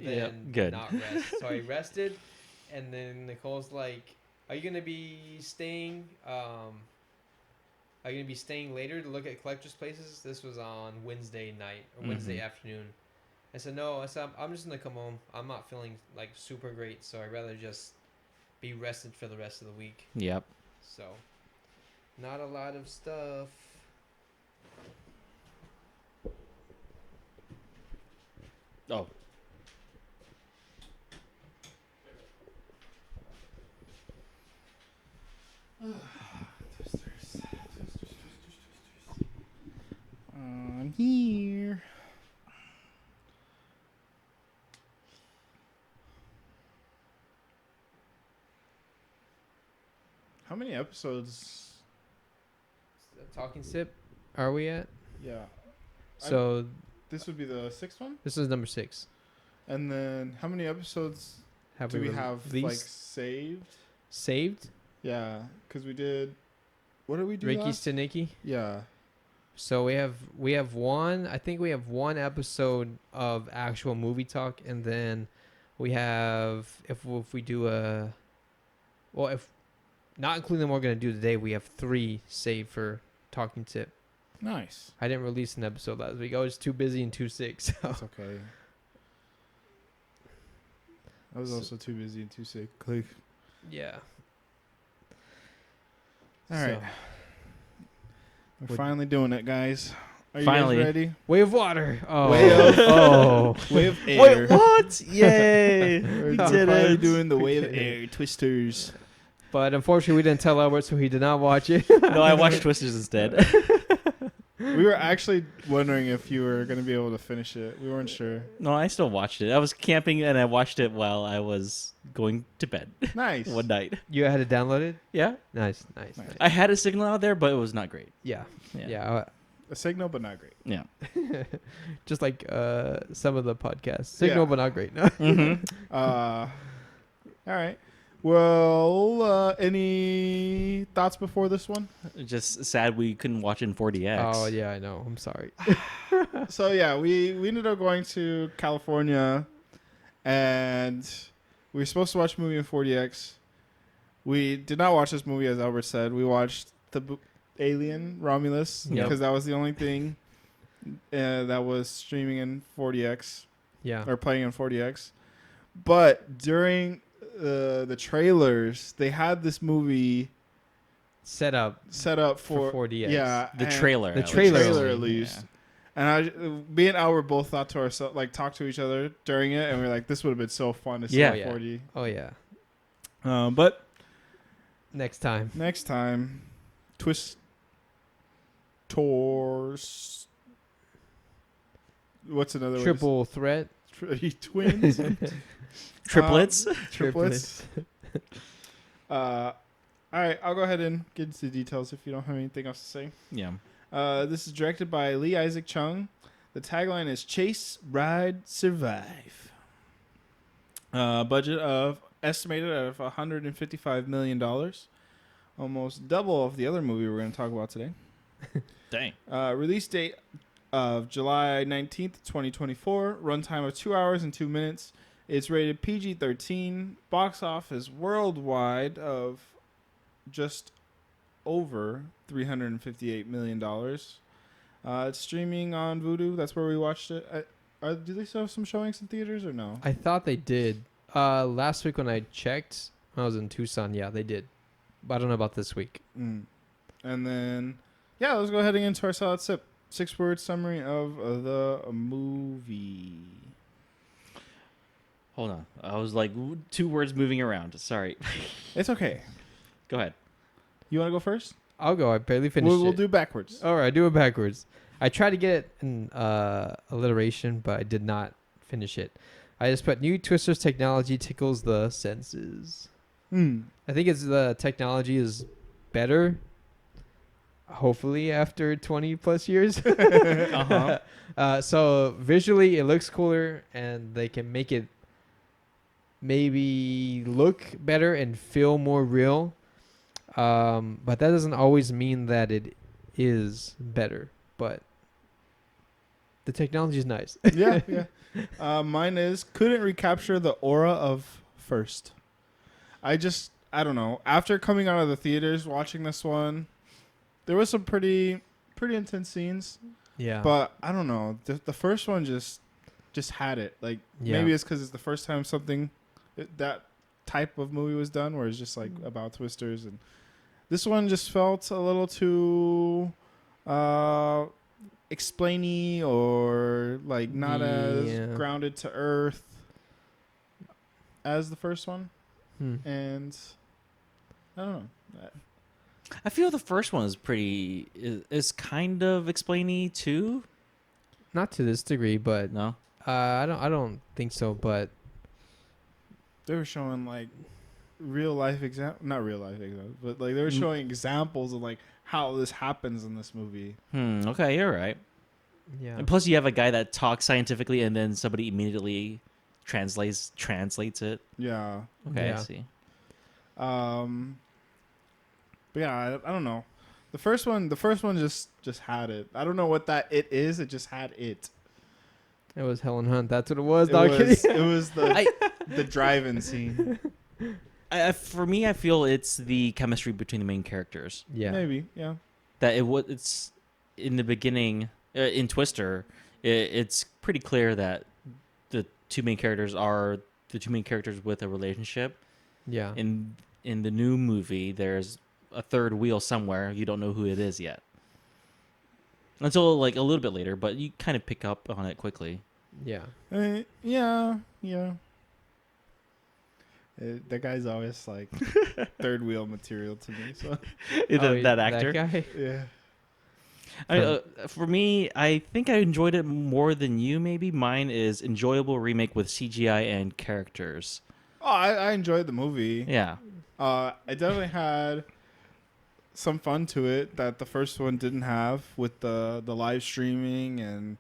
than good. not rest. So I rested, and then Nicole's like, "Are you gonna be staying? Are you gonna be staying later to look at collectors' places?" This was on Wednesday night or Wednesday afternoon. I said no. I said I'm just gonna come home. I'm not feeling like super great, so I'd rather just be rested for the rest of the week. Yep. So, not a lot of stuff. Oh. I'm here. How many episodes? Talking sip. Are we at? Yeah. So This would be the 6th one? this is number 6. And then how many episodes Have do we have released? like saved? Saved? Yeah, because we did. What did we do? Ricky last? Stenicki. Yeah. So we have one. I think we have one episode of actual movie talk, and then we have if we do a, well, if not including the one we're gonna do today, we have 3 saved for talking tip. Nice. I didn't release an episode last week. I was too busy and too sick. So That's okay. I was also too busy and too sick. Click. yeah. All right. So, We're finally doing it, guys. Are you Finally. guys ready? way of water. Oh. Way of- oh. Way of air. Wait, what? Yay! We're we we're did finally it. doing the We way of did it. air twisters. But unfortunately, we didn't tell Albert, so he did not watch it. No, I watched Twisters instead. We were actually wondering if you were going to be able to finish it. We weren't sure. No, I still watched it. I was camping and I watched it while I was going to bed Nice. one night. You had it downloaded? Yeah. Nice. Nice. I had a signal out there, but it was not great. Yeah. Yeah. Yeah. A signal, but not great. Yeah. Just like some of the podcasts. Signal, Yeah. but not great. No. Mm-hmm. All right. Well, any thoughts before this one? Just sad we couldn't watch it in 4DX. Oh, yeah, I know. I'm sorry. So yeah, we ended up going to California, and we were supposed to watch a movie in 4DX. We did not watch this movie, as Albert said. We watched Alien Romulus Yep. because that was the only thing that was streaming in 4DX Yeah. or playing in 4DX. But during the trailers, they had this movie Set up set up for for 4DX. yeah, The and- trailer. the at least. trailer at least. And me and Albert both thought to ourselves, like, talked to each other during it, and we are like, this would have been so fun to see Yeah. in Yeah. 4D. Oh, yeah. But Next time. next time, Twist Tours. What's another way to Triple threat. say- twins? Triplets. Triplets. All right, I'll go ahead and get into the details if you don't have anything else to say. Yeah. This is directed by Lee Isaac Chung. The tagline is Chase, Ride, Survive. Budget of estimated at $155 million. Almost double of the other movie we're going to talk about today. Dang. Release date of July 19th, 2024. Runtime of 2 hours and 2 minutes. It's rated PG-13. Box office worldwide of just over $358 million. It's streaming on Vudu. That's where we watched it. Do they still have some showings in theaters or no? I thought they did. Last week when I checked, when I was in Tucson, yeah, they did. But I don't know about this week. And then, yeah, let's go ahead and get into our solid sip. 6-word summary of the movie. Hold on. I was like 2 words moving around. Sorry. It's okay. Go ahead. You want to go first? I'll go. I barely finished We'll it. do backwards. All right, do it backwards. I tried to get it in alliteration, but I did not finish it. I just put new Twisters technology tickles the senses. I think it's the technology is better. Hopefully, after 20 plus years. Uh-huh. So visually, it looks cooler, and they can make it maybe look better and feel more real. But that doesn't always mean that it is better. But The technology is nice. Yeah, yeah. Mine is couldn't recapture the aura of First. I don't know. After coming out of the theaters watching this one, there was some pretty intense scenes, Yeah. but I don't know. The first one just had it. Like Yeah. maybe it's because it's the first time that type of movie was done, where it's just like about twisters, and this one just felt a little too explainy, or like not as Yeah. grounded to earth as the first one. Hmm. And I don't know. I feel the first one is kind of explainy too. Not to this degree, but No. I don't think so. But They were showing like not real life examples, but like they were showing examples of like how this happens in this movie. Okay, you're right. yeah. And plus, you have a guy that talks scientifically, and then somebody immediately translates it. Yeah. Okay, Yeah. I see. But yeah, I don't know. The first one just had it. I don't know what it is. It just had it. It was Helen Hunt. That's what it was. It No, I'm was, kidding. it was the drive-in scene. For me, I feel it's the chemistry between the main characters. Yeah. Maybe. Yeah. That it's in the beginning in Twister. It's pretty clear that the two main characters are the two main characters with a relationship. Yeah. In the new movie, there's a third wheel somewhere. You don't know who it is yet. Until like a little bit later, but you kind of pick up on it quickly. Yeah. Yeah. That guy's always like third wheel material to me. So That actor. That guy. yeah. For me, I think I enjoyed it more than you. Maybe mine is enjoyable remake with CGI and characters. Oh, I enjoyed the movie. Yeah. I definitely had some fun to it that the first one didn't have, with the live streaming and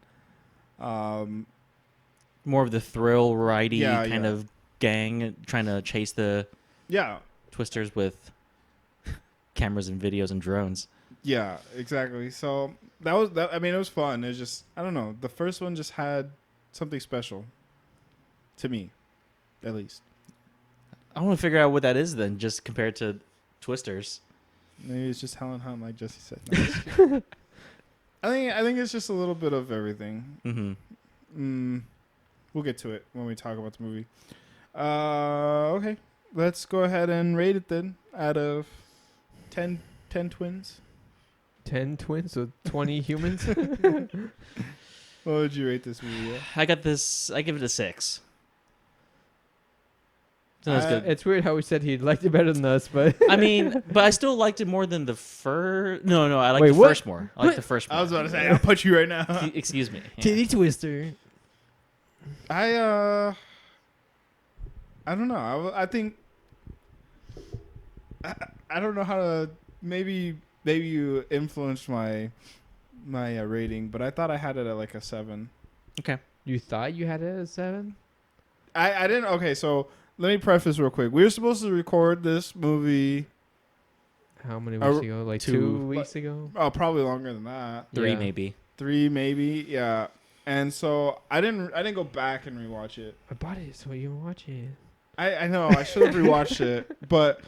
More of the thrill ridey Yeah, kind yeah. of gang trying to chase the yeah. twisters with cameras and videos and drones. Yeah, exactly. So that was that. I mean, it was fun. It was just, I don't know. The first one just had something special to me, at least. I want to figure out what that is then, just compared to twisters. Maybe it's just Helen Hunt, like Jesse said. No, I think it's just a little bit of everything. Mm-hmm. We'll get to it when we talk about the movie. Okay, let's go ahead and rate it then. Out of 10 twins, 10 twins, so 20 humans. what would you rate this movie? I got this. I give it a 6. So that's good. It's weird how we said he liked it better than us, but I mean, but I still liked it more than the first. No, I like Wait, the what? first more. I like the first more. I was about to say, I'll put you right now. Excuse me. Yeah. Titty Twister. I don't know. I think I don't know how to. Maybe you influenced my rating, but I thought I had it at like a 7. Okay. You thought you had it at 7? I didn't. Okay, so let me preface real quick. We were supposed to record this movie. How many weeks ago? Like 2 2 weeks ago? Oh, probably longer than that. 3 Yeah. maybe. 3 maybe. Yeah. And so I didn't go back and rewatch it. I bought it, so you can watch it. I know I should have rewatched it, but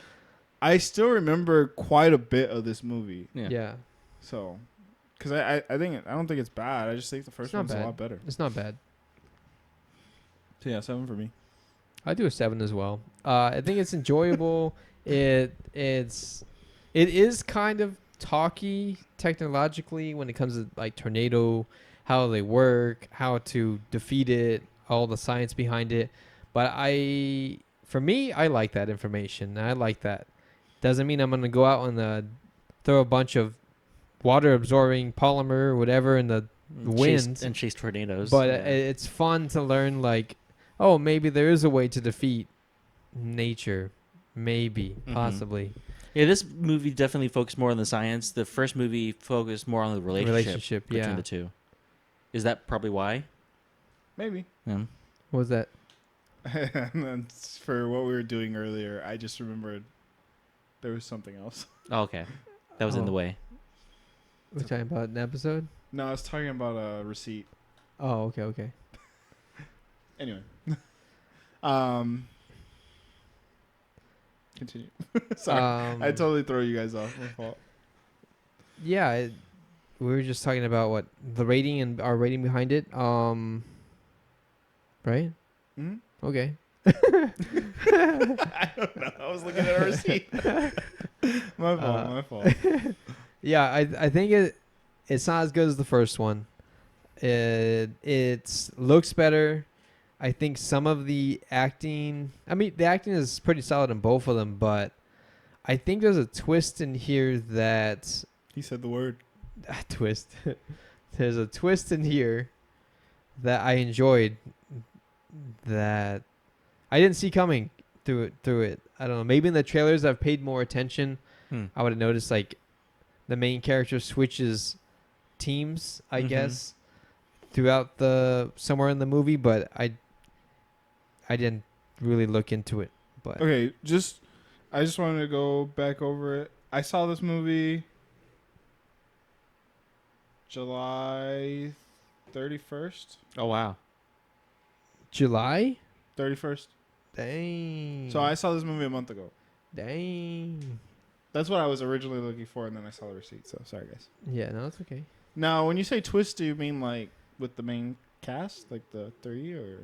I still remember quite a bit of this movie. Yeah. So, because I don't think it's bad. I just think the first It's not one's a bad. lot better. It's not bad. So yeah, 7 for me. I do a 7 as well. I think it's enjoyable. It is kind of talky technologically when it comes to like tornado, how they work, how to defeat it, all the science behind it. But for me, I like that information. I like that. Doesn't mean I'm gonna go out and throw a bunch of water absorbing polymer or whatever in the wind and chase tornadoes. But Yeah. it's fun to learn, like, oh, maybe there is a way to defeat nature. Maybe, Mhm. possibly. Yeah, this movie definitely focused more on the science. The first movie focused more on the relationship between yeah. the two. Is that probably why? Maybe. Yeah. What was that? And then for what we were doing earlier, I just remembered there was something else. Oh, okay. That was in Oh. the way. We're talking about an episode? No, I was talking about a receipt. Oh, okay, okay. Anyway, continue. Sorry, I totally throw you guys off. My fault. Yeah, we were just talking about what the rating and our rating behind it. Right? Hmm? Okay. I don't know. I was looking at our receipt. My fault. My fault. Yeah, I think it's not as good as the first one. It looks better. I think some of the acting. I mean, the acting is pretty solid in both of them, but I think there's a twist in here that He said the word. twist. There's a twist in here that I enjoyed that I didn't see coming through it. I don't know. Maybe in the trailers I've paid more attention. I would have noticed like the main character switches teams, I Mhm. guess, throughout the somewhere in the movie, but I didn't really look into it. But Okay, I just wanted to go back over it. I saw this movie July 31st. Oh wow. July? 31st. Dang. So I saw this movie a month ago. Dang. That's what I was originally looking for, and then I saw the receipt. So sorry, guys. Yeah, no, it's okay. Now, when you say twist, do you mean like with the main cast, like the three, or?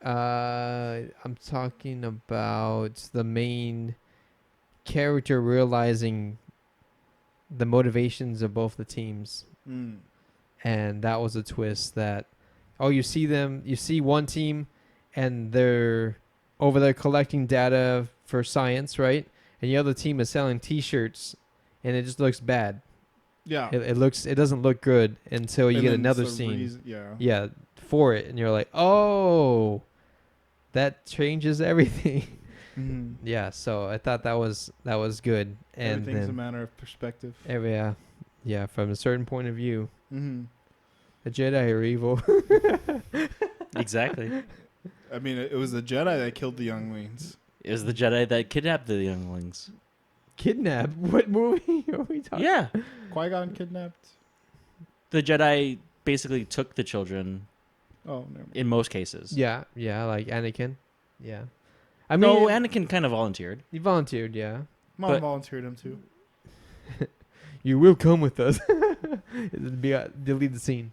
I'm talking about the main character realizing the motivations of both the teams. Mm. And that was a twist that, you see one team and they're over there collecting data for science, right? And the other team is selling T-shirts, and it just looks bad. Yeah. It doesn't look good until you And get then another it's the scene. Yeah. For it, and you're like, oh, that changes everything. Mm. Yeah, so I thought that was good, and Everything's a then matter of perspective. yeah, from a certain point of view, Mm-hmm. the Jedi are evil. Exactly. I mean, it was the Jedi that killed the younglings. It was the Jedi that kidnapped the younglings. Kidnap? What movie are we talking? Yeah. Qui-Gon kidnapped. The Jedi basically took the children Oh, never mind. in most cases. Yeah, like Anakin. Yeah, I mean, No, Anakin kind of volunteered. he volunteered. Yeah, Mom but- volunteered him too. you will come with us. Delete the scene.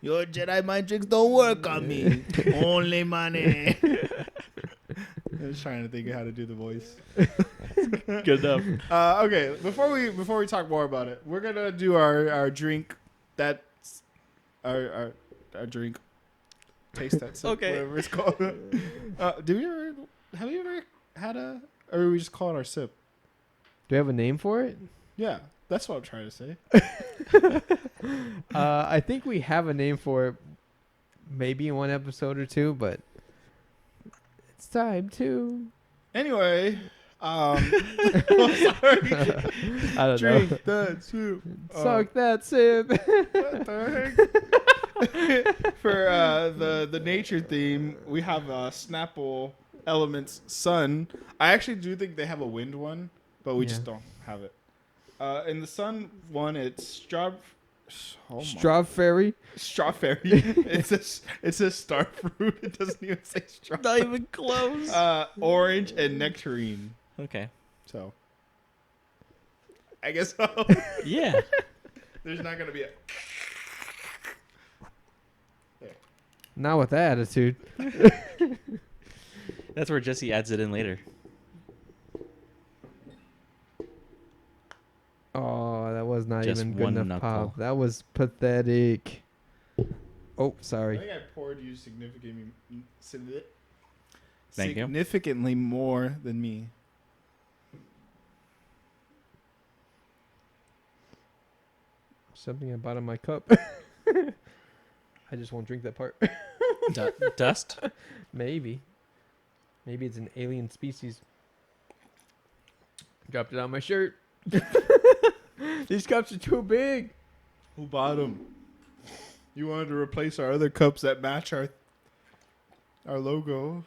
Your Jedi mind tricks don't work on me. Only money. I was trying to think of how to do the voice. Good enough. Okay, before we talk more about it, we're gonna do our drink. That's our drink. Taste that. Sip, Okay. Whatever it's called. Have you ever had a? Or we just call it our sip? Do we have a name for it? Yeah, that's what I'm trying to say. I think we have a name for it, maybe in one episode or two, but it's time to. Anyway, I'm sorry. I don't Drink know. that soup. Suck that sip. What the heck? For the nature theme, we have Snapple Elements Sun. I actually do think they have a wind one, but we just Yeah. don't have it. In the sun one, it's strawberry. Strawberry. It's a star fruit. It doesn't even say Not strawberry. even close. Orange and nectarine. Okay. So, I guess so. Yeah. There's not gonna be a. Not with that attitude. That's where Jesse adds it in later. Oh, that was not Just even good one enough knuckle. pop. That was pathetic. Oh, I sorry. think I poured you significantly Thank you. significantly more than me. Something I bought in my cup. I just won't drink that part. Dust? Maybe. Maybe it's an alien species. Dropped it on my shirt. These cups are too big. Who bought them? You wanted to replace our other cups that match our logo.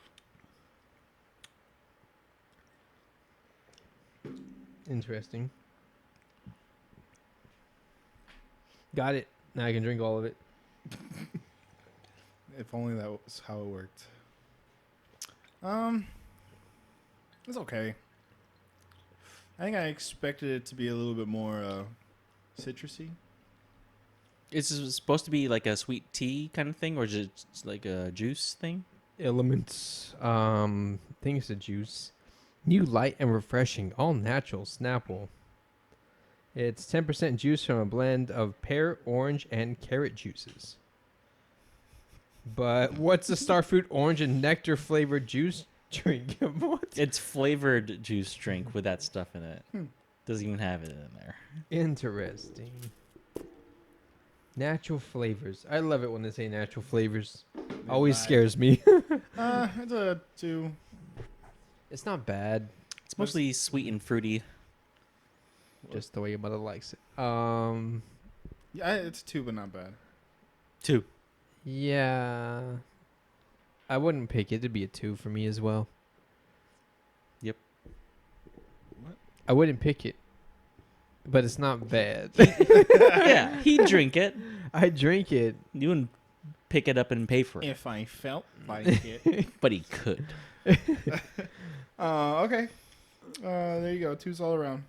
Interesting. Got it. Now I can drink all of it. If only that was how it worked. It's okay. I think I expected it to be a little bit more citrusy. Is it supposed to be like a sweet tea kind of thing, or is it like a juice thing? Elements. I think it's a juice. New, light, and refreshing, all natural Snapple. It's 10% juice from a blend of pear, orange, and carrot juices. But what's a starfruit orange and nectar flavored juice drink? What? It's flavored juice drink with that stuff in it. Hmm. Doesn't even have it in there. Interesting. Natural flavors. I love it when they say natural flavors. Always scares me. It's a 2. It's not bad. It's mostly sweet and fruity. Just the way your mother likes it. Yeah, it's a 2, but not bad. 2. Yeah. I wouldn't pick it to be a 2 for me as well. Yep. What? I wouldn't pick it. But it's not bad. Yeah, he'd drink it. I drink it. You wouldn't pick it up and pay for it, If I felt like it. but he could. Okay. There you go. 2s all around.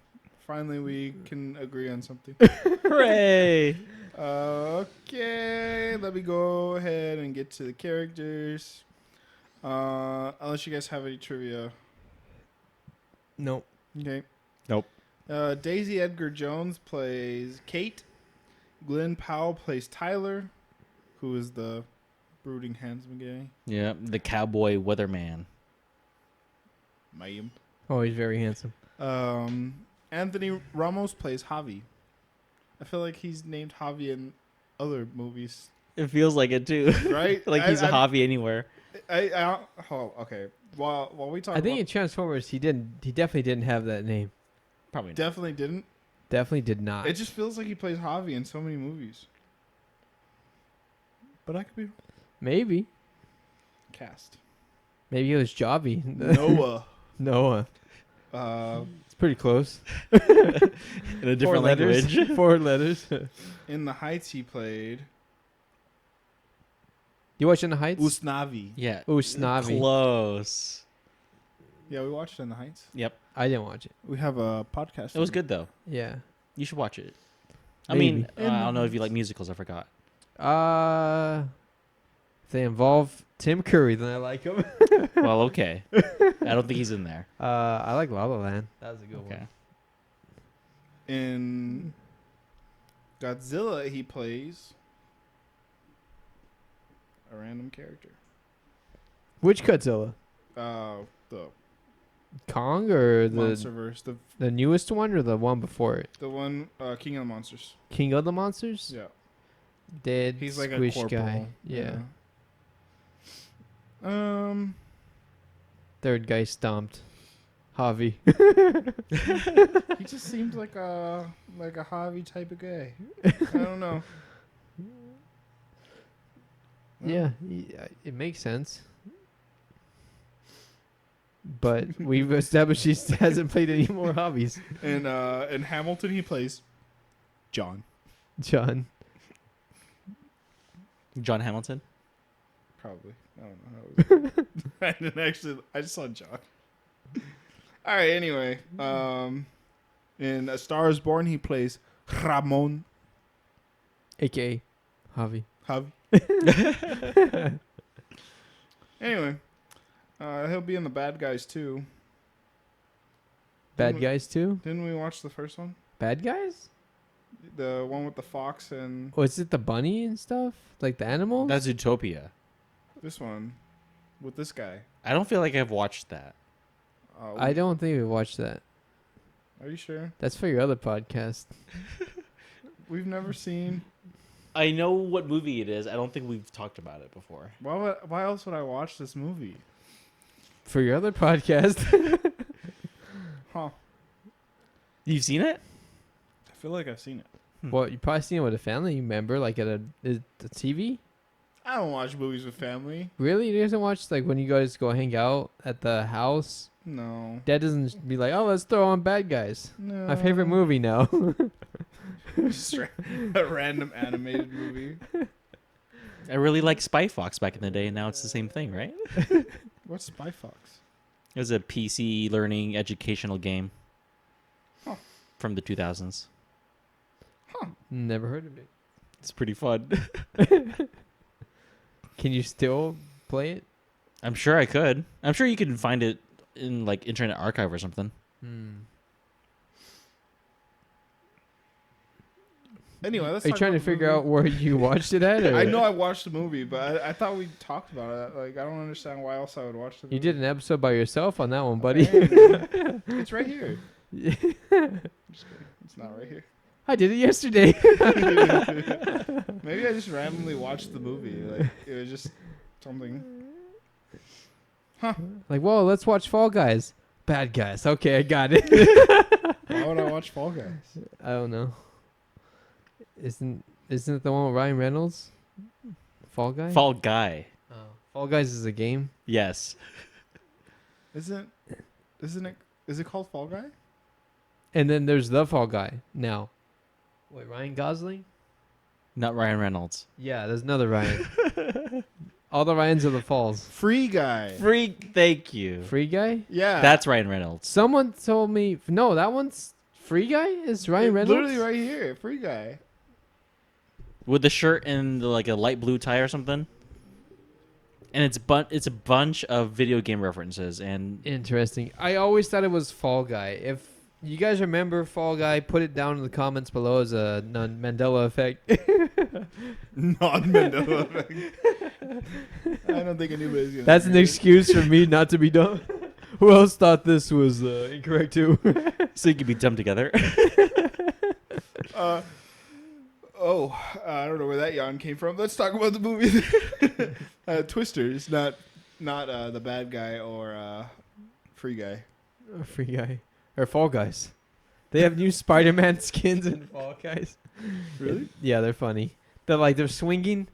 Finally, we can agree on something. Hooray! Okay, let me go ahead and get to the characters. Unless you guys have any trivia. Nope. Okay. Nope. Daisy Edgar Jones plays Kate. Glenn Powell plays Tyler, who is the brooding handsome guy. Yeah, the cowboy weatherman. Mayim. Oh, he's very handsome. Anthony Ramos plays Javi. I feel like he's named Javi in other movies, It feels like it too. right? Like he's a hobby anywhere. Okay. While we talk, I think about, in Transformers, he definitely didn't have that name. Probably not. definitely didn't. Definitely did not. It just feels like he plays Javi in so many movies. But I could be Maybe. cast. Maybe it was Javi. Noah. Noah. It's pretty close. In a different letters. language. 4 letters. In the Heights, he played You watching the Heights? Usnavi. Yeah. Usnavi. Close. Yeah, we watched In the Heights. Yep. I didn't watch it. We have a podcast. It was good though. Yeah. You should watch it. I Maybe. mean, I don't know if you like musicals. I forgot. If they involve Tim Curry, then I like him. Well, okay. I don't think he's in there. I like La La Land. That was a good Okay. one. In Godzilla, he plays a random character. Which Godzilla? The Kong or the Monsterverse, the newest one or the one before it? the one King of the Monsters. King of the Monsters? Yeah, Dead he's like squish a corporal. guy. Yeah. Third guy stomped. Javi. He just seems like a Javi type of guy. I don't know. Yeah, it makes sense. But we've established he hasn't played any more hobbies. And in Hamilton, he plays John. John. John Hamilton. Probably. I don't know how it was. I didn't actually. I just saw John. All right. Anyway, in A Star Is Born, he plays Ramon. AKA Javi. Javi. Anyway, he'll be in the Bad Guys too. Bad guys too? Didn't we watch the first one? Bad guys? The one with the fox and Oh, is it the bunny and stuff? Like the animals? That's Utopia. this one with this guy. I don't feel like I've watched that. I don't think we watched that. Are you sure? That's for your other podcast. We've never seen. I know what movie it is. I don't think we've talked about it before. Why else would I watch this movie? For your other podcast. Huh? You've seen it? I feel like I've seen it. Well, you probably seen it with a family member, like at the TV. I don't watch movies with family. Really? You guys don't watch like when you guys go hang out at the house? No. Dad doesn't be like, "Oh, let's throw on Bad Guys." No. My favorite movie now. Just a random animated movie. I really liked Spy Fox back in the day, and now it's the same thing, right? What's Spy Fox? It was a PC learning educational game Huh. from the 2000s. Never heard of it. It's pretty fun. Can you still play it? I'm sure I could. I'm sure you can find it in like Internet Archive or something. Anyway, let's Are you talk trying to about the figure movie. out where you watched it at? Or? I know I watched the movie, but I thought we talked about it. Like, I don't understand why else I would watch the movie. You did an episode by yourself on that one, buddy. Hey, it's right here. I'm just kidding. It's not right here. I did it yesterday. Maybe I just randomly watched the movie. Like, it was just something. Like, whoa, let's watch Fall Guys. Bad guys. Okay, I got it. Why would I watch Fall Guys? I don't know. Isn't it the one with Ryan Reynolds? Fall Guy? Fall Guy. Oh. Fall Guys is a game. Yes. Isn't it? Is it called Fall Guy? And then there's the Fall Guy now. Wait, Ryan Gosling? Not Ryan Reynolds. Yeah, there's another Ryan. All the Ryans are the Falls. Free Guy. Freak. Thank you. Free Guy? Yeah. That's Ryan Reynolds. Someone told me no, that one's Free Guy? Is Ryan Reynolds? Literally right here. Free Guy. With the shirt and like a light blue tie or something. And it's a bunch of video game references and Interesting. I always thought it was Fall Guy. If you guys remember Fall Guy, put it down in the comments below as a Mandela effect. Non-Mandela effect. I don't think anybody's gonna. That's an excuse for me not to be dumb. Who else thought this was incorrect too? so you can be dumb together. I don't know where that yawn came from. Let's talk about the movie. Twisters, not the bad guy or Free Guy. Free Guy. Or Fall Guys. They have new Spider-Man skins in Fall Guys. Really? Yeah, they're funny. They're swinging,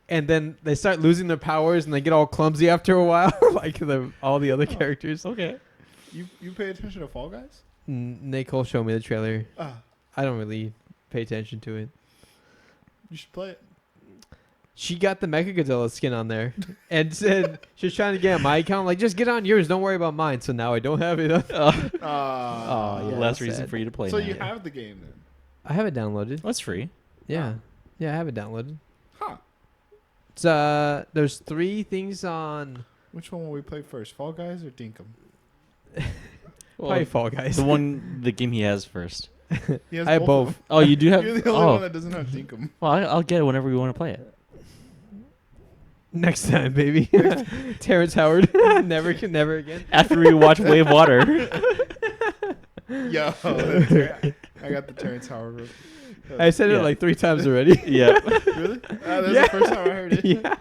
and then they start losing their powers, and they get all clumsy after a while, like all the other characters. Okay. You pay attention to Fall Guys? Nicole showed me the trailer. Ah, I don't really pay attention to it. you should play it. She got the Mechagodzilla skin on there, and said she was trying to get on my account. Like, just get on yours. Don't worry about mine. So now I don't have it. Oh, yeah, less that's reason sad. for you to play. So now. you have the game then? I have it downloaded. That's free. Yeah, yeah, I have it downloaded. Huh. It's, there's 3 things on. Which one will we play first, Fall Guys or Dinkum? Probably Fall Guys. The game he has first. He has I have of both. them. Oh, you do have. You're the only Oh, one that doesn't have Dinkum. well, I'll get it whenever we want to play it. Next time, baby. Terrence Howard. never again. After we watch Wave Water. Yo, that's right. I got the Terrence Howard. I said it Yeah. like 3 times already. Yeah. Really? That's Yeah. the first time I heard it. Yeah.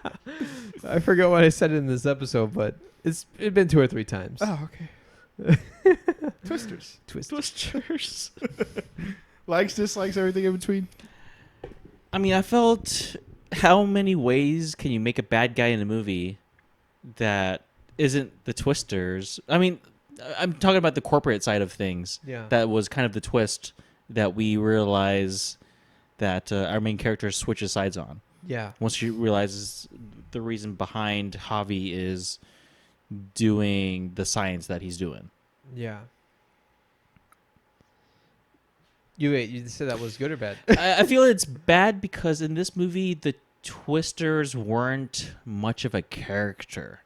I forgot what I said in this episode, but it's been 2 or 3 times. Oh, okay. Twisters. Twisters. Likes, dislikes, everything in between. I mean, I felt how many ways can you make a bad guy in a movie that isn't the Twisters? I mean, I'm talking about the corporate side of things. Yeah. That was kind of the twist that we realize that our main character switches sides on. Yeah. Once she realizes the reason behind Javi is doing the science that he's doing. Yeah. You said that was good or bad? I feel it's bad because in this movie, the Twisters weren't much of a character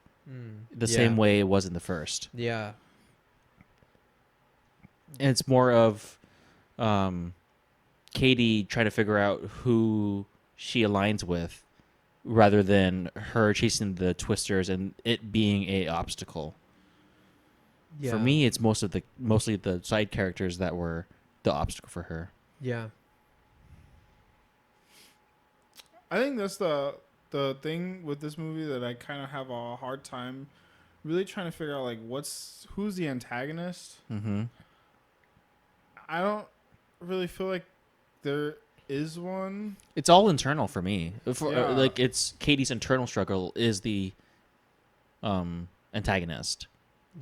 the same way it was in the first. Yeah. And it's more of Katie trying to figure out who she aligns with rather than her chasing the Twisters and it being a obstacle. Yeah. For me, it's mostly the side characters that were the obstacle for her. Yeah. I think that's the thing with this movie that I kind of have a hard time really trying to figure out, like, who's the antagonist. Mm-hmm. I don't really feel like there is one. It's all internal for me. Yeah. Like, it's Katie's internal struggle is the antagonist,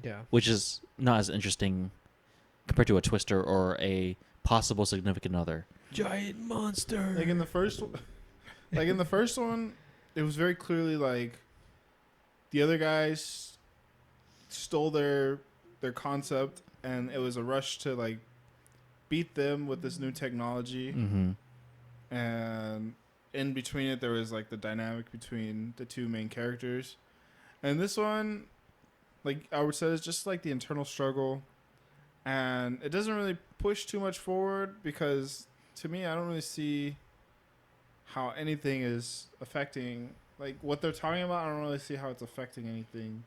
Yeah. which is not as interesting compared to a Twister or a possible significant other. Giant monster. Like in the first one, it was very clearly like the other guys stole their concept, and it was a rush to like beat them with this new technology. Mm-hmm. And in between it, there was like the dynamic between the two main characters. And this one, like Albert said, is just like the internal struggle, and it doesn't really push too much forward because to me, I don't really see how anything is affecting like what they're talking about. I don't really see how it's affecting anything.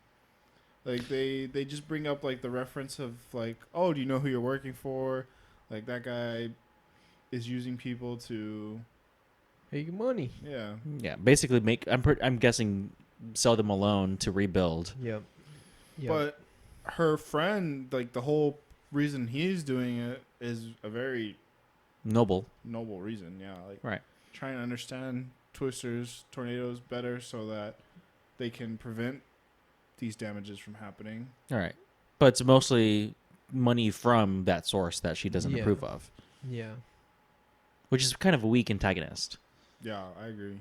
Like they just bring up like the reference of like, oh, do you know who you're working for? Like that guy is using people to, Make money. yeah. Yeah, basically I'm guessing sell them alone to rebuild. Yep. But her friend, like the whole reason he's doing it is a very Noble. noble reason. Yeah, like Right. trying to understand twisters, tornadoes better so that they can prevent these damages from happening. All right. But it's mostly money from that source that she doesn't Yeah. approve of, yeah. which is kind of a weak antagonist. Yeah, I agree.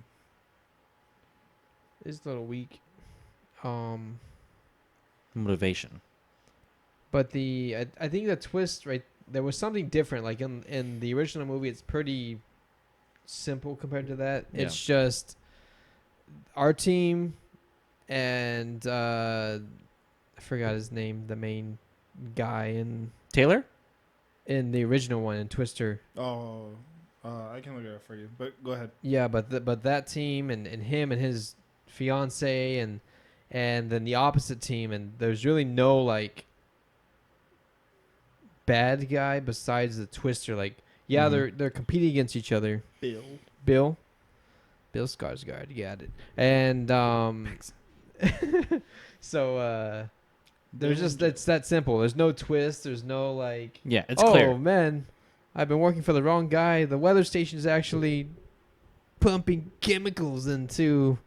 It's a little weak. Motivation. But I think the twist, right, there was something different. Like in the original movie, it's pretty simple compared to that. Yeah. It's just our team and I forgot his name, the main guy Taylor? in the original one in Twister. Oh, I can look it up for you, but go ahead. Yeah, but that team and him and his fiance and then the opposite team, and there's really no like bad guy besides the Twister. Like, yeah, Mhm. they're competing against each other. Bill. Bill Skarsgård, you got it. And so there's just it's that simple. There's no twist. There's no like, Yeah, it's oh clear. man, I've been working for the wrong guy. The weather station is actually pumping chemicals into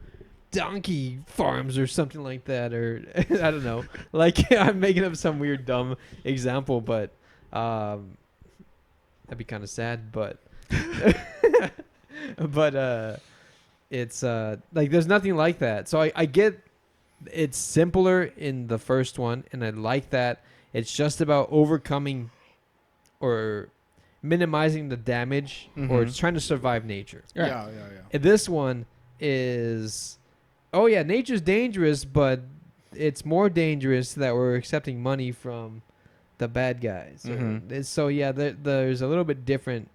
donkey farms or something like that, or I don't know. Like I'm making up some weird dumb example, but that'd be kind of sad. But but it's like there's nothing like that. So I get it's simpler in the first one, and I like that. It's just about overcoming or minimizing the damage, or Mhm. it's trying to survive nature. Right. Yeah. And this one is, oh yeah, nature's dangerous, but it's more dangerous that we're accepting money from the bad guys. Mhm. So yeah, there's a little bit different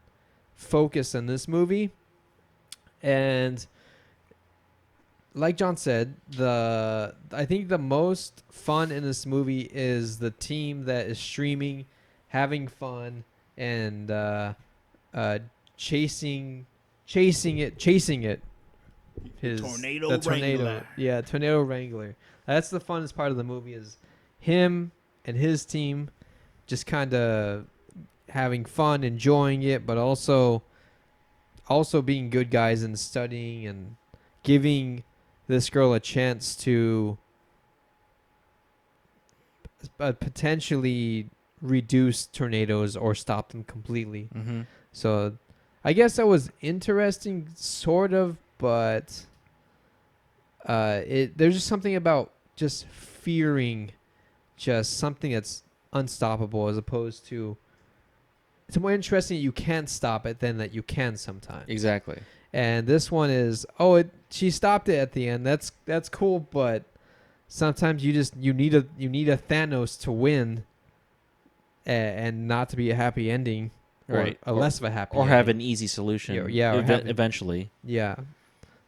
focus in this movie, and like John said, I think the most fun in this movie is the team that is streaming, having fun, and chasing it. Tornado Wrangler. Yeah, Tornado Wrangler. That's the funnest part of the movie, is him and his team just kind of having fun, enjoying it, but also being good guys and studying and giving this girl a chance to potentially reduce tornadoes or stop them completely. Mhm. So I guess that was interesting, sort of, but there's just something about just fearing just something that's unstoppable, as opposed to, it's more interesting that you can't stop it than that you can sometimes. Exactly. And this one is, she stopped it at the end. That's cool, but sometimes you need a Thanos to win, and not to be a happy ending, or Right. a less of a happy Or ending. have an easy solution. Yeah, or have- eventually. Yeah.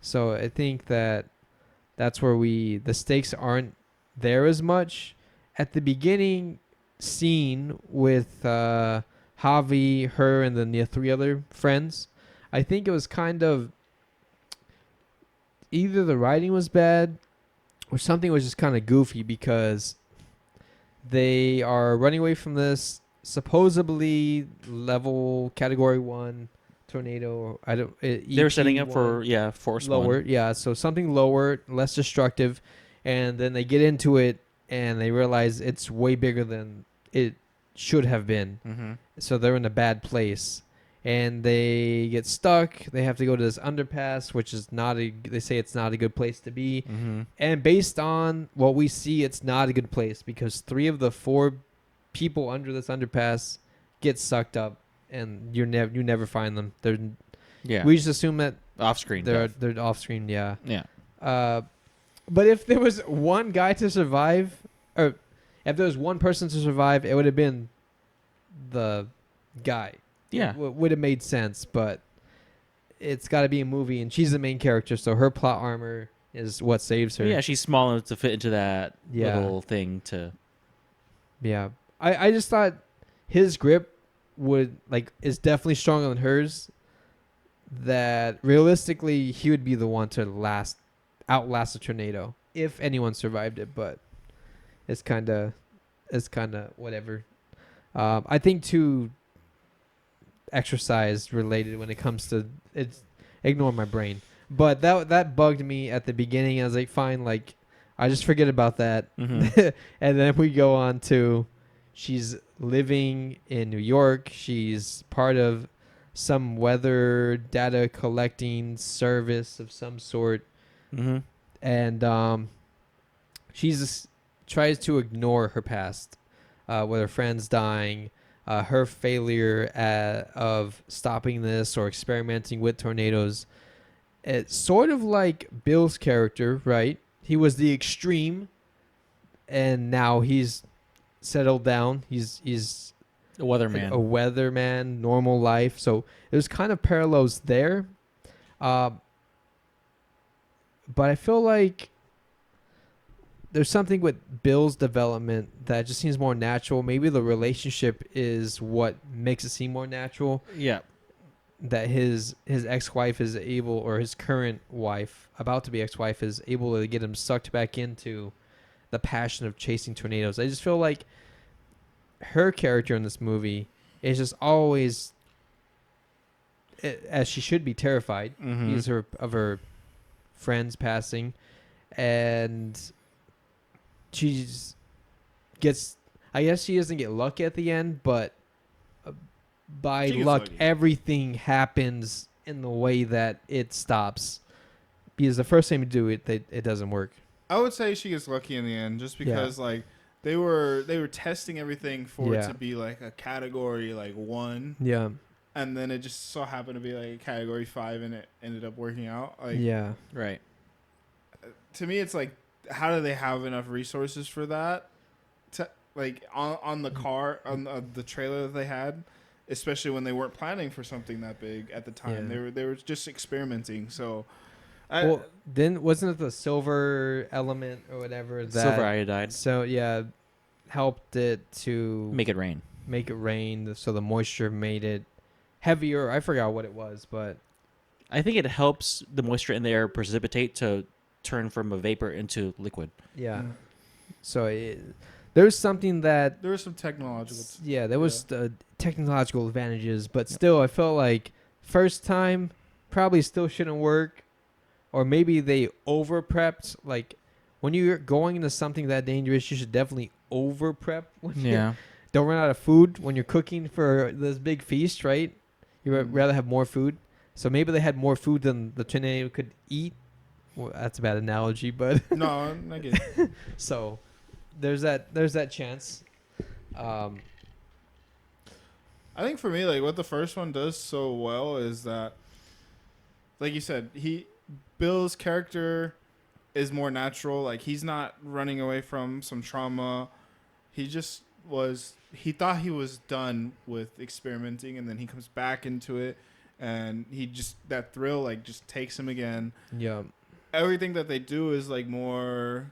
So I think that's where the stakes aren't there as much. At the beginning scene with Javi, her, and then the three other friends, I think it was kind of either the writing was bad or something was just kind of goofy, because they are running away from this supposedly level category 1 tornado. They're setting up for force lower, one. yeah. So something lower, less destructive, and then they get into it and they realize it's way bigger than it should have been. Mm-hmm. So they're in a bad place, and they get stuck. They have to go to this underpass, which is not a. They say it's not a good place to be. Mm-hmm. And based on what we see, it's not a good place because 3 of the 4 people under this underpass get sucked up, and you never find them. They're Yeah. we just assume that Off screen. they're off screen. Yeah. Yeah. But if there was one guy to survive, or if there was one person to survive, it would have been the guy. Yeah. It would have made sense, but it's got to be a movie, and she's the main character, so her plot armor is what saves her. Yeah, she's small enough to fit into that Yeah. little thing to. Yeah. I just thought his grip is definitely stronger than hers. That realistically he would be the one to outlast a tornado if anyone survived it, but it's kind of whatever. I think too exercise related when it comes to it's ignore my brain. But that bugged me at the beginning. I was like, fine, like I just forget about that. Mhm. And then we go on to she's living in New York. She's part of some weather data collecting service of some sort. Mm-hmm. And tries to ignore her past, with her friends dying, her failure of stopping this or experimenting with tornadoes. It's sort of like Bill's character, right? He was the extreme, and now he's settled down. He's The weatherman. a weatherman, normal life. So there's kind of parallels there. But I feel like there's something with Bill's development that just seems more natural. Maybe the relationship is what makes it seem more natural. Yeah. That his ex-wife is able, or his current wife, about to be ex-wife, is able to get him sucked back into the passion of chasing tornadoes. I just feel like her character in this movie is just always, as she should be, terrified Mm-hmm. because of her friends passing, and I guess she doesn't get lucky at the end, but by She gets luck lucky. everything happens in the way that it stops, because the first time you do it, it doesn't work. I would say she gets lucky in the end, just because like they were testing everything for it Yeah. to be like a category like 1, Yeah. and then it just so happened to be like a category 5, and it ended up working out. Like Yeah. Right. to me, it's like, how do they have enough resources for that? To like on the car on the trailer that they had, especially when they weren't planning for something that big at the time. Yeah. They were just experimenting. So, Well, then wasn't it the silver element or whatever that Silver iodide. So yeah, helped it to Make it rain. make it rain. So the moisture made it heavier. I forgot what it was, but I think it helps the moisture in the air precipitate to turn from a vapor into liquid. yeah. So there's something that there was some technological. there was technological advantages, but still, I felt like first time probably still shouldn't work, or maybe they over prepped. Like when you're going into something that dangerous, you should definitely over prep. Don't run out of food when you're cooking for this big feast, right? You would rather have more food. So maybe they had more food than the tornado could eat. Well, that's a bad analogy, but No, I get it. so there's that chance. I think for me, like what the first one does so well is that, like you said, Bill's character is more natural. Like he's not running away from some trauma. He just he thought he was done with experimenting, and then he comes back into it, and that thrill like just takes him again. Yeah. Everything that they do is like more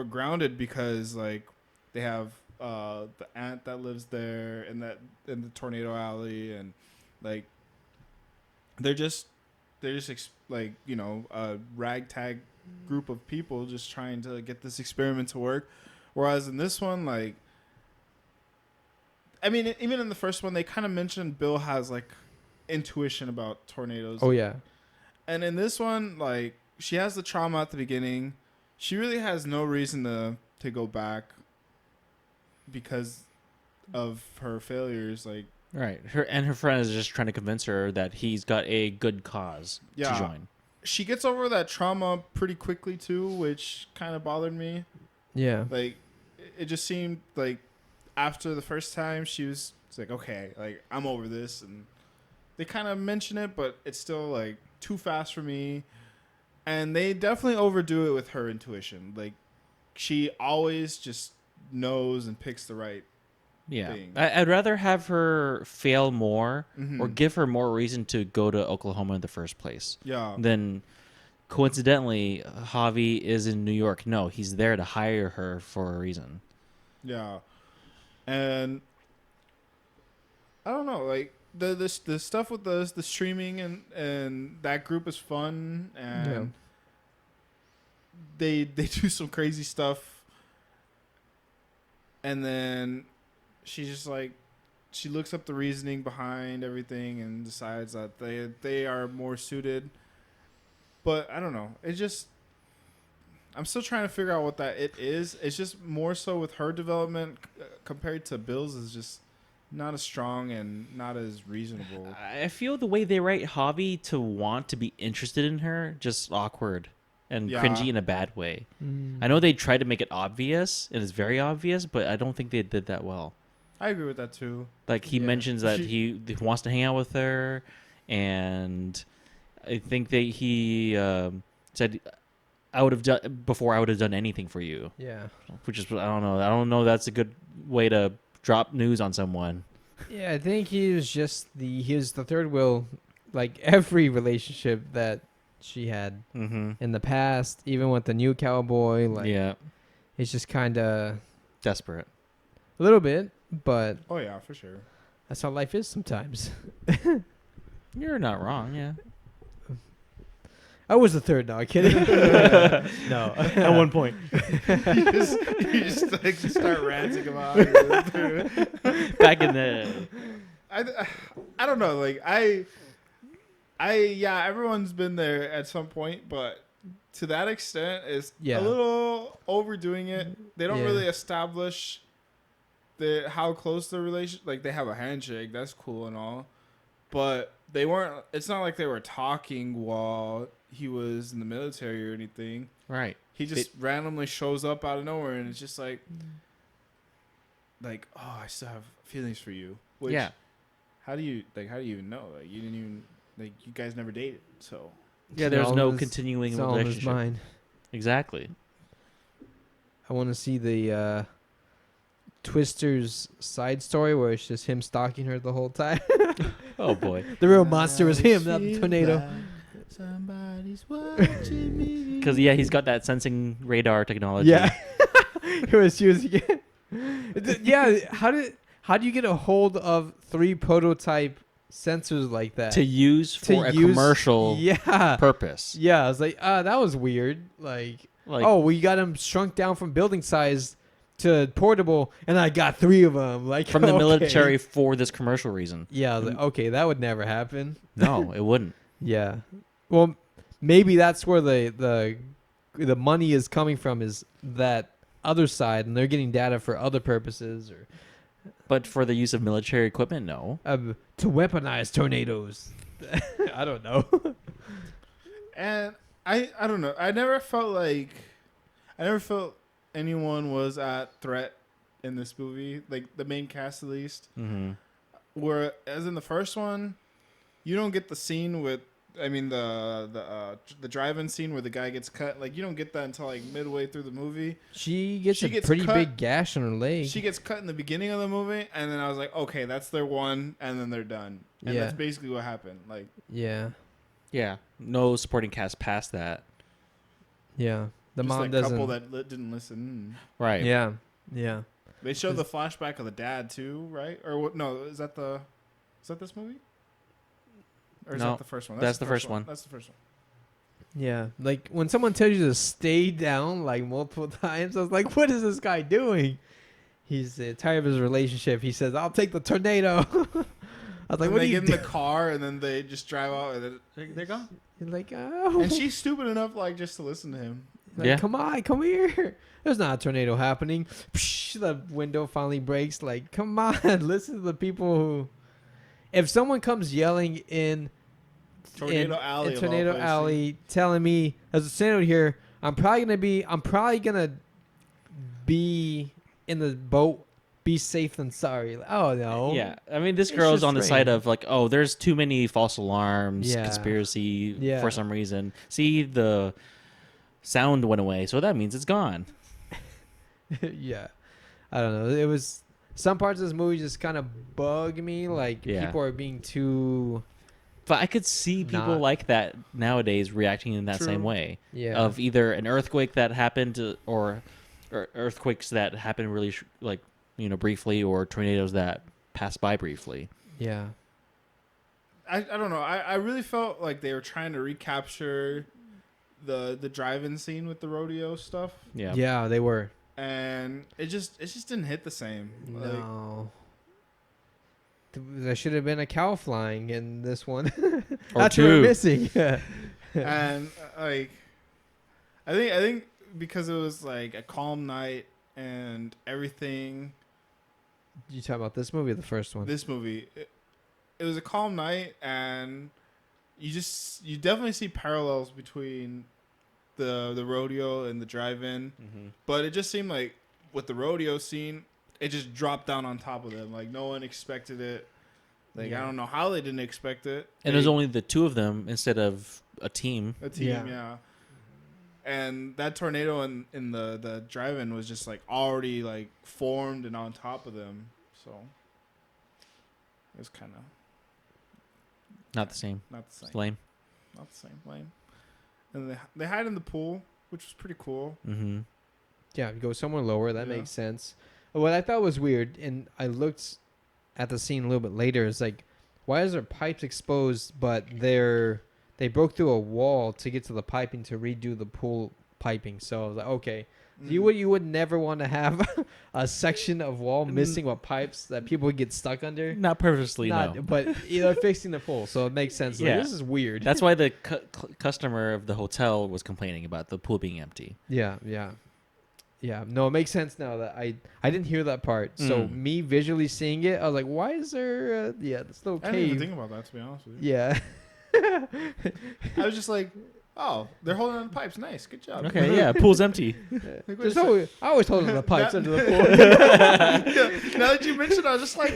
grounded, because like they have the aunt that lives there in the tornado alley, and like they're just like, you know, a ragtag group of people just trying to get this experiment to work. Whereas in this one, like, I mean, even in the first one, they kind of mentioned Bill has like intuition about tornadoes. Oh yeah. And in this one, like, she has the trauma at the beginning. She really has no reason to go back because of her failures. Like, Right. Her friend is just trying to convince her that he's got a good cause Yeah. to join. She gets over that trauma pretty quickly too, which kind of bothered me. Yeah. Like, it just seemed like after the first time she was it's like, okay, like I'm over this, and they kind of mention it, but it's still like too fast for me. And they definitely overdo it with her intuition. Like, she always just knows and picks the right Yeah. thing. I'd rather have her fail more Mhm. or give her more reason to go to Oklahoma in the first place Yeah. than coincidentally Javi is in New York. No, he's there to hire her for a reason. Yeah. And I don't know, like the stuff with the streaming and that group is fun, and they do some crazy stuff, and then she just like she looks up the reasoning behind everything and decides that they are more suited. But I don't know. It just I'm still trying to figure out what that it is. It's just more so with her development compared to Bill's is just not as strong and not as reasonable. I feel the way they write Javi to want to be interested in her just awkward and Yeah. cringy in a bad way. I know they tried to make it obvious, and it's very obvious, but I don't think they did that well. I agree with that too. Like he Yeah. mentions that She- he wants to hang out with her, and I think that he said, "I would have done before. I would have done anything for you," Yeah. which is I don't know. I don't know. That's a good way to drop news on someone. Yeah, I think he was the third wheel, like every relationship that she had Mm-hmm. in the past, even with the new cowboy. Like, Yeah, it's just kind of desperate. a little bit, but Oh yeah, for sure. that's how life is sometimes. You're not wrong. Yeah. I was the third. No, I'm kidding. No. At one point. you just like start ranting about it. Back in the I don't know. Like yeah, everyone's been there at some point, but to that extent, it's Yeah. a little overdoing it. They don't Yeah. really establish how close the relation. Like they have a handshake, that's cool and all, but they weren't. It's not like they were talking while he was in the military or anything. right. He just randomly shows up out of nowhere, and it's just like, oh, I still have feelings for you. Which, Yeah. How do you even know? Like, you didn't even you guys never dated, so Yeah. It's There's all no in his- continuing It's all in his relationship. mind. Exactly. I want to see the Twister's side story where it's just him stalking her the whole time. Oh boy. The real monster was him, not the tornado. Somebody's watching me. Because he's got that sensing radar technology. Yeah. She was yeah. How do you get a hold of 3 prototype sensors like that To use To for a use- commercial Yeah. purpose. Yeah, I was like, that was weird. Like, Like, oh, we got them shrunk down from building size to portable, and I got 3 of them. Like from the okay. military for this commercial reason. Yeah, I was like, okay, that would never happen. No, it wouldn't. Yeah. Well, maybe that's where the money is coming from, is that other side, and they're getting data for other purposes, or But for the use of military equipment, no. to weaponize tornadoes. I don't know. And I don't know. I never felt anyone was at threat in this movie. Like the main cast, at least. Mm-hmm. Where as in the first one, you don't get the scene with. I mean the drive-in scene where the guy gets cut. Like you don't get that until like midway through the movie. She gets She a gets pretty cut. big gash on her leg. She gets cut in the beginning of the movie, and then I was like, okay, that's their one, and then they're done. And Yeah. that's basically what happened. Like, Yeah. Yeah. No supporting cast past that. Yeah. The just mom that doesn't. couple that didn't listen. Right. Yeah. Yeah. They showed the flashback of the dad too, right? Or what? No, is that this movie? Or is No, that the first one? that's the first one. That's the first one. Yeah. Like when someone tells you to stay down like multiple times, I was like, what is this guy doing? He's tired of his relationship. He says, I'll take the tornado. I was like, And what they are you get in the doing? car, and then they just drive out, and then they're gone. You're like, oh. And she's stupid enough, like, just to listen to him. Like, Yeah. come on, come here. There's not a tornado happening. Psh, the window finally breaks. Like, come on, listen to the people who. if someone comes yelling in Tornado Alley. in of all Tornado places. Alley, telling me as a standard here, I'm probably gonna be in the boat. Be safe than sorry. Like, oh no. Yeah, I mean, this It's girl's just on the side strange. of like, oh, there's too many false alarms, Yeah. conspiracy Yeah. for some reason. See, the sound went away, so that means it's gone. Yeah. I don't know. It was some parts of this movie just kind of bug me. Like Yeah. people are being too. But I could see people Not- like that nowadays reacting in that True. same way Yeah. of either an earthquake that happened or earthquakes that happen really briefly, or tornadoes that pass by briefly. Yeah. I don't know. I really felt like they were trying to recapture the drive-in scene with the rodeo stuff, Yeah. Yeah, they were. and it just didn't hit the same. Like, No. There should have been a cow flying in this one. Or That's what two. we're missing. and like, I think because it was like a calm night and everything. You talking about this movie or the first one? This movie, it was a calm night, and you definitely see parallels between the rodeo and the drive-in, Mm-hmm. but it just seemed like with the rodeo scene, it just dropped down on top of them. Like no one expected it. Like Yeah. I don't know how they didn't expect it. And there's only the two of them instead of a team. a team, Yeah. yeah. And that tornado in the drive-in was just like already like formed and on top of them, so it was kind of Not the same. not the same. It's lame. Not the same. Lame. And they hide in the pool, which was pretty cool. Mm-hmm. Yeah, go somewhere lower. That Yeah. makes sense. What I thought was weird, and I looked at the scene a little bit later, is like, why is there pipes exposed, but they broke through a wall to get to the piping to redo the pool piping. So I was like, okay, you would never want to have a section of wall missing with pipes that people would get stuck under. Not purposely, no. But they're fixing the pool, so it makes sense. Like, Yeah. this is weird. That's why the customer of the hotel was complaining about the pool being empty. Yeah. No, it makes sense now that I didn't hear that part. So Mm. me visually seeing it, I was like, why is there this little I didn't even cave? think about that, to be honest with you. Yeah. I was just like, oh, they're holding on the pipes. Nice, good job. Okay, yeah, pool's empty. Like, wait a There's sec. always, I always told them the pipes That- under the pool. Yeah, now that you mentioned it, I was just like,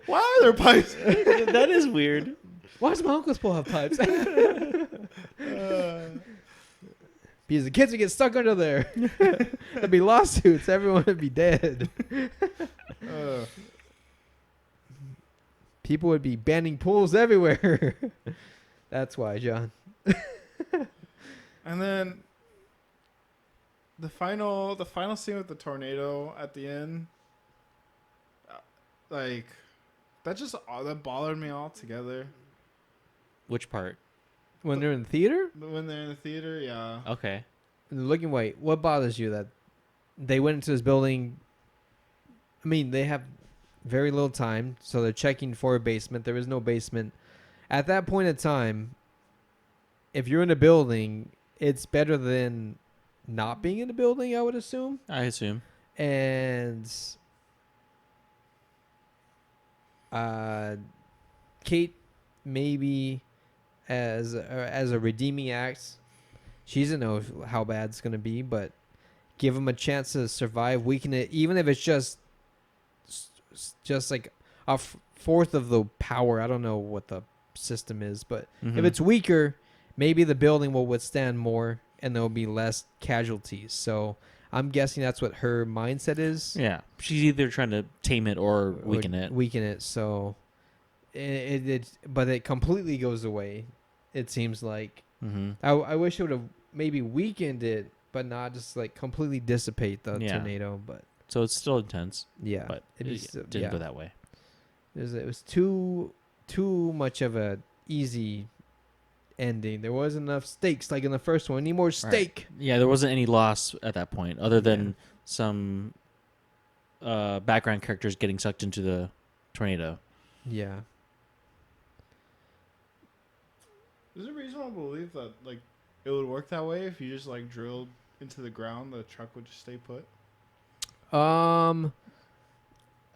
why are there pipes? That is weird. Why does my uncle's pool have pipes? Uh, Because the kids would get stuck under there. There'd be lawsuits. Everyone would be dead. uh, People would be banning pools everywhere. That's why, John. and then the final scene with the tornado at the end, like that bothered me altogether. Which part? When they're in the theater? When they're in the theater, yeah. Okay. Looking, wait, what bothers you that they went into this building? I mean, they have very little time, so they're checking for a basement. There is no basement. At that point in time, if you're in a building, it's better than not being in a building, I would assume. I assume. And Kate, maybe as a redeeming act, she doesn't know how bad it's gonna be, but give him a chance to survive, weaken it, even if it's just like a fourth of the power. I don't know what the system is, but if Mhm. it's weaker, maybe the building will withstand more and there will be less casualties. So I'm guessing that's what her mindset is. Yeah, she's either trying to tame it or weaken it. Weaken it. So but it completely goes away. It seems like Mm-hmm. I wish it would have maybe weakened it, but not just like completely dissipate the Yeah. tornado. But So it's still intense, yeah, but it it is, didn't go that way. It was too much of a easy ending. There wasn't enough stakes like in the first one. Need more stake. Yeah, there wasn't any loss at that point, other than some background characters getting sucked into the tornado. Yeah. Is it reasonable to believe that like it would work that way if you just like drilled into the ground, the truck would just stay put?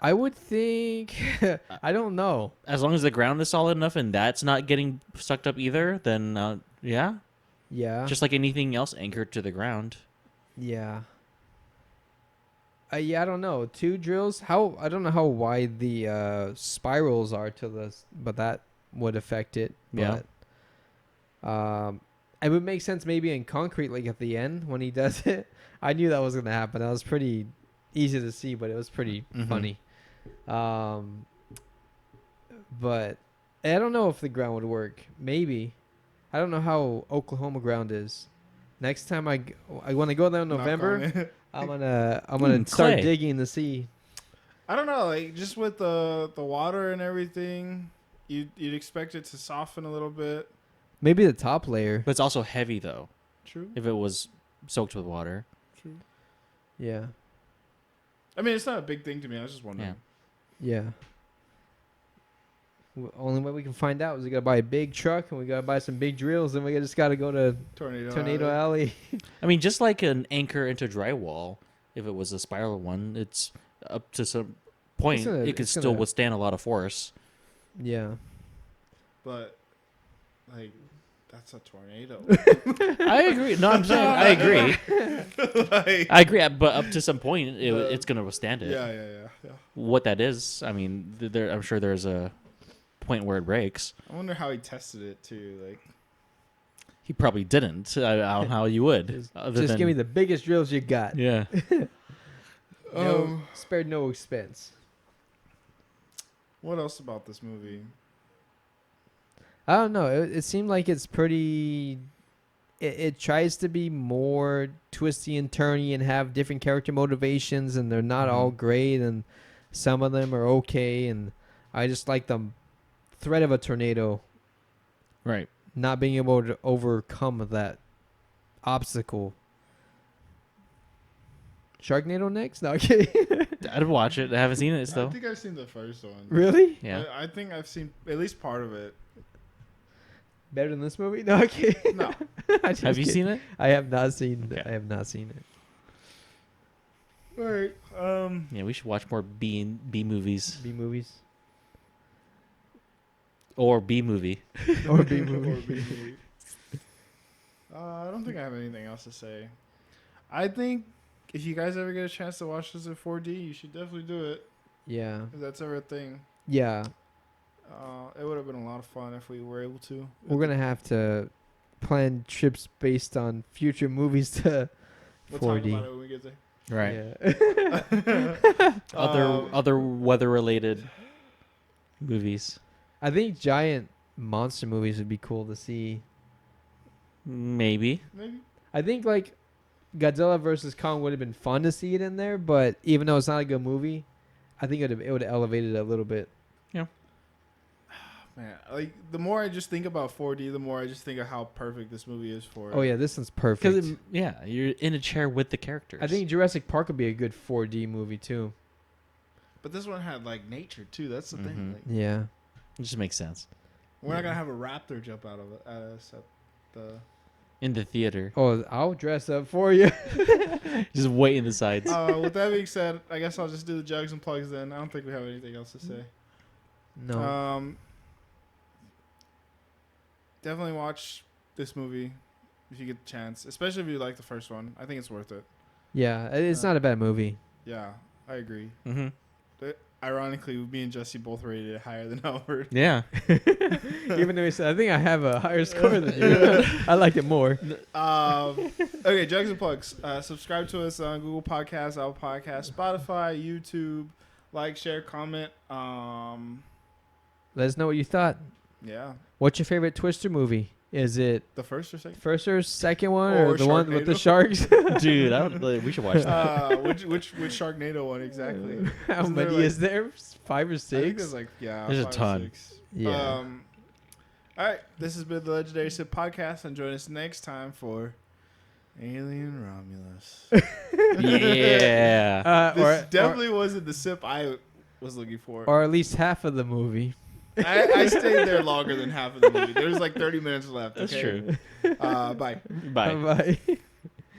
I would think. I don't know. As long as the ground is solid enough and that's not getting sucked up either, then yeah. Yeah. Just like anything else anchored to the ground. Yeah. Yeah, I don't know. 2 drills. How I don't know how wide the spirals are to this, but that would affect it. Yeah. But, it would make sense maybe in concrete, like at the end when he does it. I knew that was gonna happen. That was pretty easy to see, but it was pretty Mhm. funny. But I don't know if the ground would work. Maybe. I don't know how Oklahoma ground is. Next time I want to go there in Knock on November. it. I'm gonna start clay. digging to see. I don't know, like just with the water and everything, you'd expect it to soften a little bit. Maybe the top layer. But it's also heavy though. True. If it was soaked with water. True. Yeah. I mean, it's not a big thing to me. I was just wondering. Yeah. Yeah. Only way we can find out is we gotta buy a big truck and we gotta buy some big drills and we just gotta go to Tornado Alley. I mean, just like an anchor into drywall, if it was a spiral one, it's up to some point. gonna- It could it's still gonna- withstand a lot of force. Yeah. But like, that's a tornado. I agree. No, I'm saying I agree. Like, I agree, but up to some point, The- it's going to withstand it. yeah. What that is, I mean, I'm sure there's a point where it breaks. I wonder how he tested it too. Like, He probably didn't. I don't know how you would. Just give me the biggest drills you got. Yeah. No, spared no expense. what else about this movie? I don't know. It seemed like it's pretty. It tries to be more twisty and turny and have different character motivations, and they're not all great, and some of them are okay. And I just like the threat of a tornado, Right. not being able to overcome that obstacle. Sharknado next? No, I'm kidding. I'd watch it. I haven't seen it I still. think I've seen the first one. Really? Yeah. I think I've seen at least part of it. Better than this movie? No, okay. No. Have you seen it? I have not seen. Okay. I have not seen it. All right. Yeah, we should watch more B movies B movies or B movie. or B Or movie. B movie. I don't think I have anything else to say. I think if you guys ever get a chance to watch this in 4D, you should definitely do it. Yeah. If that's ever a thing. Yeah. It would have been a lot of fun if we were able to. We're gonna have to plan trips based on future movies to We'll 4D. talk about it when we get there. Right. Yeah. Other weather related movies. I think giant monster movies would be cool to see. Maybe. Maybe. I think like Godzilla versus Kong would have been fun to see it in there, but even though it's not a good movie, I think it would have elevated it a little bit. Man, like the more I just think about 4D, the more I just think of how perfect this movie is for it. Oh yeah, this one's perfect. Because you're in a chair with the characters. I think Jurassic Park would be a good 4D movie too. But this one had like nature too. That's the thing. Mhm. Like, Yeah. it just makes sense. we're not gonna have a raptor jump out of it at us at the. In the theater, Oh, I'll dress up for you. just wait in the sides. With that being said, I guess I'll just do the jugs and plugs then. I don't think we have anything else to say. No. Definitely watch this movie if you get the chance, especially if you like the first one. I think it's worth it. Yeah, it's not a bad movie. Yeah, I agree. Mm-hmm. But ironically, me and Jesse both rated it higher than Albert. Yeah. Even though he said, I think I have a higher score than you. I like it more. Okay, jugs and plugs. Subscribe to us on Google Podcasts, Apple Podcasts, Spotify, YouTube. Like, share, comment. Let us know what you thought. Yeah, What's your favorite Twister movie? Is it the first or second? first or second one, or Or the one with the Sharknado. sharks? Dude, we should watch that. Which Sharknado one exactly? How Isn't there, many like- is there? 5 or I think 6? there's like There's a 5 or ton. 6. Yeah. All right, this has been the Legendary Sip Podcast, and join us next time for Alien Romulus. Yeah. This definitely wasn't the sip I was looking for. or at least half of the movie. I stayed there longer than half of the movie. There's like 30 minutes left. That's okay? true. Bye. Bye. Bye.